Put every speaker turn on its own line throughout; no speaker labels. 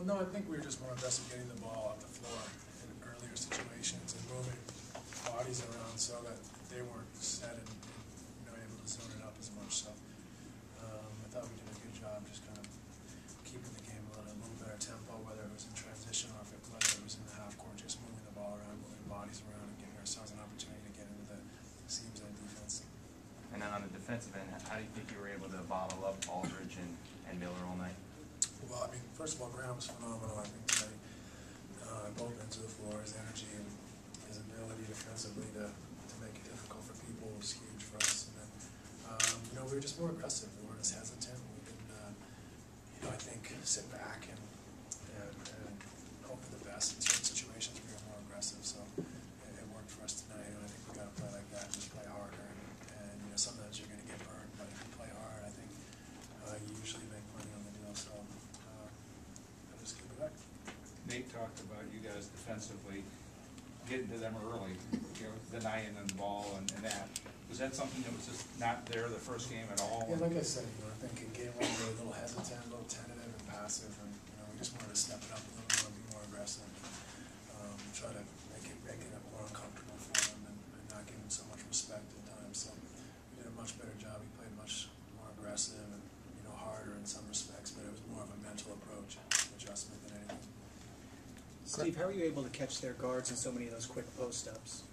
No, I think we were just more aggressive getting the ball off the floor in earlier situations and moving bodies around so that they weren't set and able to zone it up as much. So I thought we did a good job just kind of keeping the game a little better tempo, whether it was in transition or whether it was in the half court, just moving the ball around, moving bodies around, and giving ourselves an opportunity to get into the seams and defense.
And then on the defensive end, how do you think you were able to bottle up Aldridge and Miller all night?
Well, I mean, first of all, Graham was phenomenal. I think tonight, both ends of the floor, his energy and his ability defensively to make it difficult for people was huge for us. And then, we were just more aggressive. We weren't as hesitant. We didn't, I think, sit back and hope for the best. In certain situations, we were more aggressive. So it worked for us tonight. And I think we got to play like that, just play harder. And sometimes you're going to get burned, but if you play hard, I think you usually make money on the deal. So I'll just keep it back.
Nate talked about you guys defensively getting to them early, denying them the ball and that. Was that something that was just not there the first game at all?
Yeah, like I said, I think in game one we were a little hesitant, a little tentative and passive, and we just wanted to step it up a little more, be more aggressive, and try to make it more uncomfortable for them and not give them so much respect at times. So we did a much better job. We played much more aggressive and harder in some respects, but it was more of a mental approach, adjustment than anything.
Steve, how are you able to catch their guards in so many of those quick post-ups?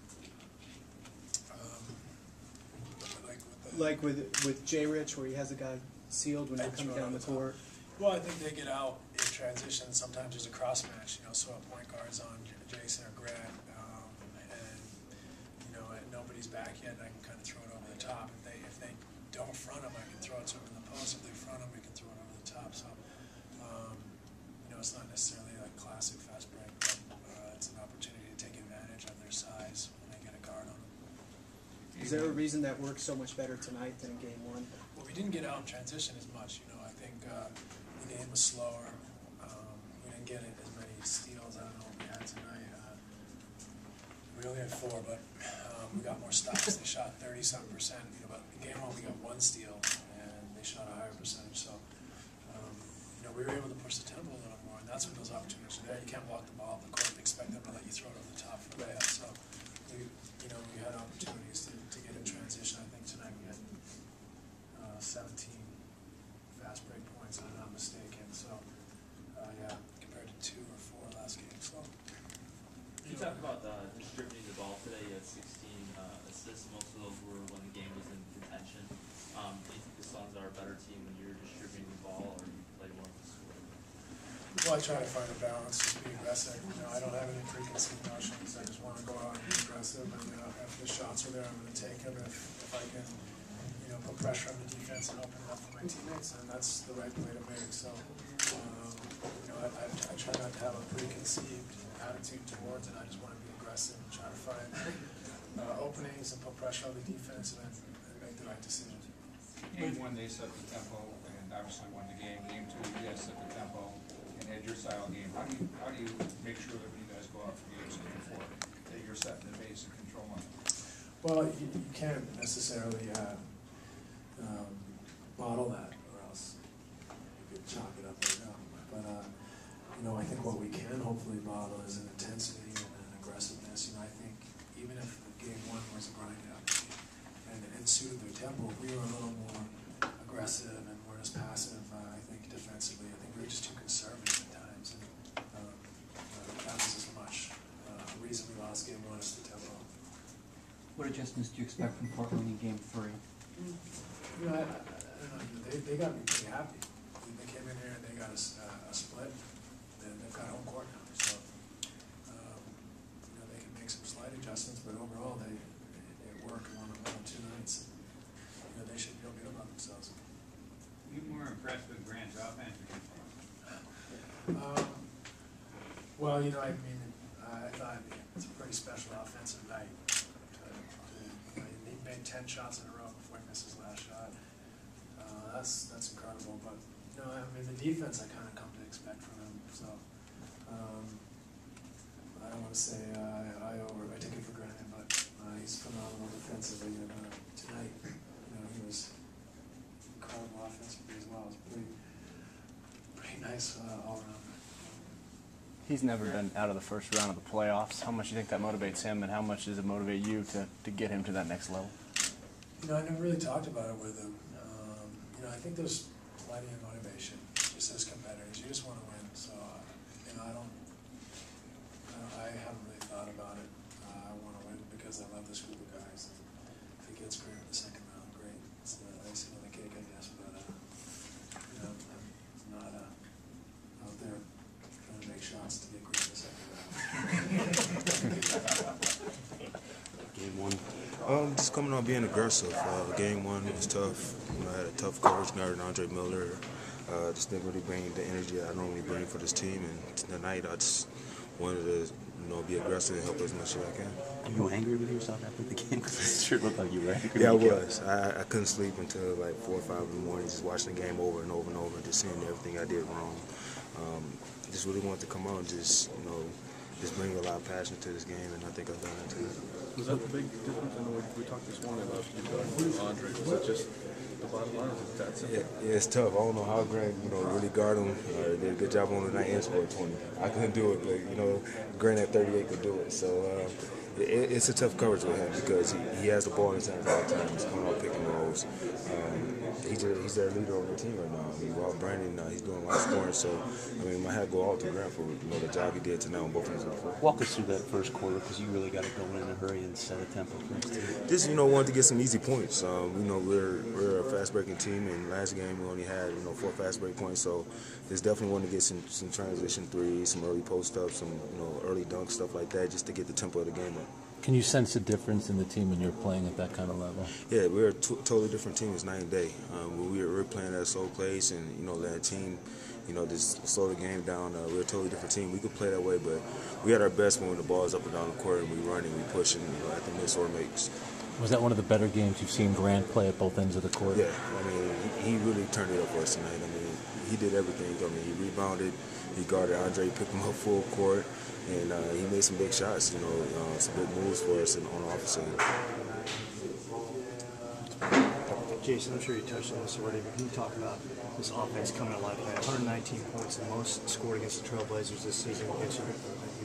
Like with J. Rich, where he has a guy sealed when you're coming down the court.
Well, I think they get out in transition. Sometimes there's a cross match, so a point guard's on Jason or Grant, and nobody's back yet, and I can kind of throw it over the top. If they don't front him, I can throw it to him in the post. If they front him, we can throw it over the top. So, it's not necessarily like classic fast break, but it's an opportunity to take advantage of their size when they get a guard on them.
Is there a reason that worked so much better tonight than in game one?
Well, we didn't get out in transition as much. I think the game was slower. We didn't get as many steals. I don't know what we had tonight. We only had 4, but we got more stops. They shot 30-something%. But in game one we got 1 steal, and they shot a higher percentage. So, we were able to push the tempo a little more, and that's when those opportunities are there. You can't walk the ball off the court and expect them to let you throw it over the top for a layup. So, we had opportunities to get in transition. I think tonight we had 17 fast break points, if I'm not mistaken. So, compared to 2 or 4 last game. So,
you talked about distributing the ball today. You had 16 assists. Most of those were when the game was in contention. Do you think the Suns are a better team when you're distributing the ball, or you play more of the score?
Well, I try to find a balance, just be aggressive. I don't have any preconceived notions. I just want to go out and be aggressive, and if the shots are there, I'm going to take them. If I can, put pressure on the defense and open it up for my teammates, and that's the right play to make. So, I try not to have a preconceived attitude towards it. I just want to be aggressive and try to find openings and put pressure on the defense and make the right decisions.
Game one, they set the tempo and obviously won the game. Game two, you guys set the tempo and had your style game. How do you make sure that when you guys go out for games like before, that you're setting the base and controlling it?
Well, you can't necessarily model that, or else you could chalk it up right now. But I think what we can hopefully model is an intensity and an aggressiveness. I think even if game one was a grind out and suited their tempo, if we were a little more aggressive and weren't as passive, I think defensively, I think we were just too conservative at times. And that was as much the reason we lost game one is the tempo.
What adjustments do you expect from Portland in game 3?
I don't know. They got me pretty happy. They came in here and they got a split. They've got home court now, so they can make some slight adjustments. But overall, they work one or 2 nights. They should feel good about themselves.
You more impressed with Grant's offense?
Well, I thought it's a pretty special offensive night. He made 10 shots in a row before he missed his last shot. That's incredible. But the defense I kind of come to expect from him. So I don't want to say I take it for granted, but he's phenomenal defensively. And tonight, he was incredible offensively as well. It was pretty nice all around.
He's never been out of the first round of the playoffs. How much do you think that motivates him, and how much does it motivate you to get him to that next level?
You know, I never really talked about it with him. You know, I think there's plenty of motivation just as competitors. You just want to win. So, you know, I haven't really thought about it. I want to win because I love this group of guys. And if it gets great in the second round, great. It's the icing on the cake, I guess. But, you know, I'm not out there trying to make shots to get great in the second round.
Game one. Just coming on being aggressive. Game one was tough. You know, I had a tough coverage guard, Andre Miller. Just didn't really bring the energy I normally bring for this team. And tonight, I just wanted to, you know, be aggressive and help as much as I can.
Are you angry with yourself after the game? Because it sure looked like you were angry.
Yeah, I was. I couldn't sleep until like 4 or 5 in the morning, just watching the game over and over and over, just seeing everything I did wrong. Just really wanted to come out and just, you know, just bring a lot of passion to this game, and I think I've done that tonight.
Was that the big difference? I know we talked this morning about you guarding Andre. Was it just the bottom line? Was it that simple?
Yeah, it's tough. I don't know how Grant, you know, really guard him. Did a good job on the night and scored 20. I couldn't do it, but, you know, Grant at 38 could do it. So it's a tough coverage with him because he has the ball in his hands all the time. He's coming out picking rolls. He's their leader on the team right now. I mean, while Brandon, he's doing a lot of scoring. So, I mean, my hat go out to Grant for, you know, the job he did tonight on both ends of the floor.
Walk us through that first quarter, because you really got to go in a hurry and set a tempo for us.
Just, you know, wanted to get some easy points. You know, we're a fast-breaking team, and last game we only had, you know, 4 fast-break points. So, just definitely wanted to get some transition threes, some early post-ups, some, you know, early dunk stuff like that, just to get the tempo of the game up.
Can you sense a difference in the team when you're playing at that kind of level?
Yeah, we're a totally different team. It's night and day. We're playing at a slow pace, and, you know, that team, you know, just slow the game down. We're a totally different team. We could play that way, but we had our best when the ball is up and down the court and we run and we push and, you know, at the miss or makes.
Was that one of the better games you've seen Grant play at both ends of the court?
Yeah, I mean, he really turned it up for us tonight. I mean, he did everything. I mean, he rebounded, he guarded Andre, picked him up full court, and he made some big shots, you know, some big moves for us on the offensive end.
Jason, I'm sure you touched on this already, but can you talk about this offense coming to life? 119 points, the most scored against the Trailblazers this season against you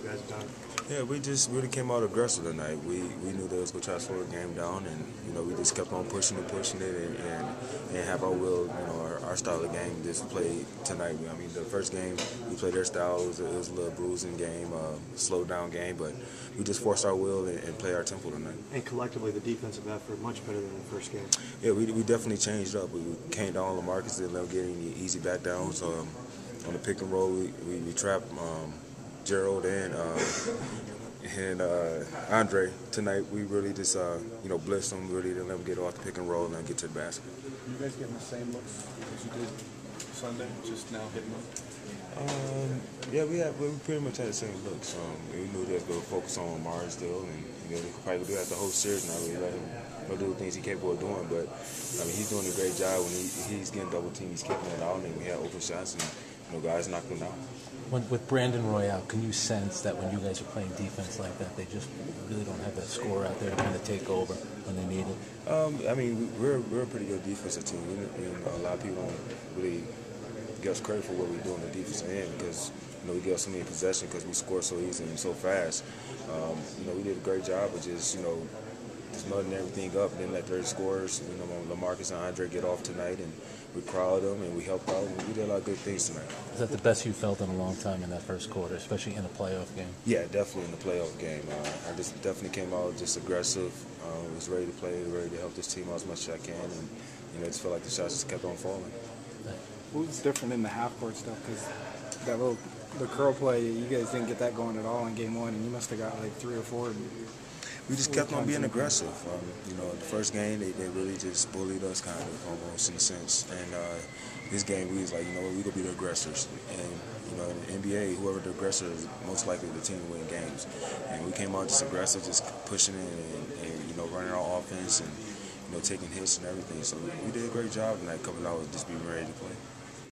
guys have done.
Yeah, we just really came out aggressive tonight. We knew they was going to try to slow the game down, and, you know, we just kept on pushing it, and have our will, you know, our style of game just played tonight. I mean, the first game, we played their style. It was a little bruising game, slowed down game, but we just forced our will and played our tempo tonight.
And collectively, the defensive effort much better than the first game.
Yeah, we definitely changed up. We came down on LaMarcus, didn't let him get any easy back downs. On the pick and roll, we trapped Gerald and Andre. Tonight, we really just, you know, blitzed them, really didn't let them get off the pick and roll and get to the basket.
You guys getting the same looks as you did Sunday, just now hitting them?
Yeah, we pretty much had the same looks. We knew they was going to focus on Mars still, and, you know, we could probably do that the whole series now. We let him, you know, do the things he's capable of doing, but I mean, he's doing a great job when he's getting double teamed, he's kicking it out, and we had open shots, and, you know, guys knocked him down.
With Brandon Roy out, can you sense that when you guys are playing defense like that, they just really don't have that score out there to kind of take over when they need it?
I mean, we're a pretty good defensive team. A lot of people don't really give us credit for what we do on the defensive end because, you know, we get so many possessions because we score so easy and so fast. You know, we did a great job of just, you know, just mudding everything up, and then let their scores, you know, LaMarcus and Andre get off tonight, and we crowded them and we helped out, and we did a lot of good things tonight.
Is that the best you felt in a long time in that first quarter, especially in a playoff game?
Yeah, definitely in the playoff game. I just definitely came out just aggressive, was ready to play, ready to help this team out as much as I can, and, you know, it just felt like the shots just kept on falling.
What was different in the half-court stuff? Because the curl play, you guys didn't get that going at all in game one, and you must have got like 3 or 4.
We just kept on being aggressive. You know, the first game, they really just bullied us kind of almost in a sense. And this game, we was like, you know what, we could be the aggressors. And, you know, in the NBA, whoever the aggressor is, most likely the team to win games. And we came out just aggressive, just pushing it and you know, running our offense and, you know, taking hits and everything. So we did a great job tonight coming out and just being ready to play.